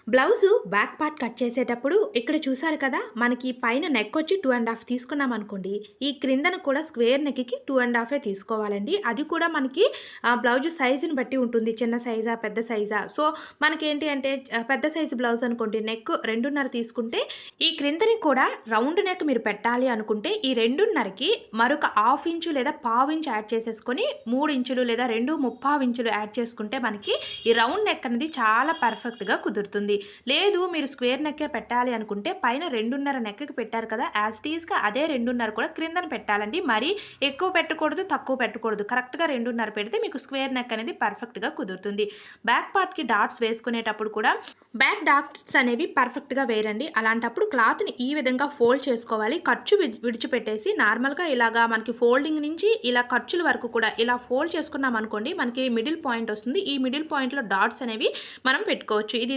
Blouse back part cut చేసేటప్పుడు ఇక్కడ చూసారు కదా! మనకి పైన నెక్ వచ్చి 2 ½ తీసుకున్నామనుకోండి. ఈ క్రిందన కూడా స్క్వేర్ నెక్‌కి 2 ½ తీసుకోవాలండి. అది కూడా మనకి బ్లౌజు సైజుని బట్టి ఉంటుంది. చిన్న సైజా? పెద్ద సైజా? సో, మనకేంటి అంటే పెద్ద సైజు బ్లౌజ్ అనుకోండి నెక్ 2:30 తీసుకుంటే, ఈ క్రిందని కూడా రౌండ్ నెక్ మీరు పెట్టాలి అనుకుంటే, ఈ 2:30కి మరొక 1/2 ఇంచు లేదా పావు ఇంచు యాడ్ చేసేసుకొని 3 ఇంచులు లేదా 2 ఇంచులు యాడ్ చేసుకుంటే మనకి ఈ రౌండ్ నెక్ అనేది చాలా పర్ఫెక్ట్‌గా కుదురుతుంది. లేదు మీరు స్క్వేర్ నెక్కే పెట్టాలి అనుకుంటే పైన 2:30 నెక్‌కి పెట్టారు కదా! యాజ్ టీజ్‌గా అదే 2:30 కూడా క్రిందన పెట్టాలండి. మరీ ఎక్కువ పెట్టకూడదు, తక్కువ పెట్టకూడదు. కరెక్ట్‌గా 2:30 పెడితే మీకు స్క్వేర్ నెక్ అనేది పర్ఫెక్ట్‌గా కుదురుతుంది. బ్యాక్ పార్ట్‌కి డాట్స్ వేసుకునేటప్పుడు కూడా బ్యాక్ డాట్స్ అనేవి పర్ఫెక్ట్‌గా వేయరండి. అలాంటప్పుడు క్లాత్‌ని ఈ విధంగా ఫోల్డ్ చేసుకోవాలి. ఖర్చు విడిచిపెట్టేసి నార్మల్‌గా ఇలాగా మనకి ఫోల్డింగ్ నుంచి ఇలా ఖర్చుల వరకు కూడా ఇలా ఫోల్డ్ చేసుకున్నామనుకోండి మనకి మిడిల్ పాయింట్ వస్తుంది. ఈ మిడిల్ పాయింట్‌లో డాట్స్ అనేవి మనం పెట్టుకోవచ్చు. ఇది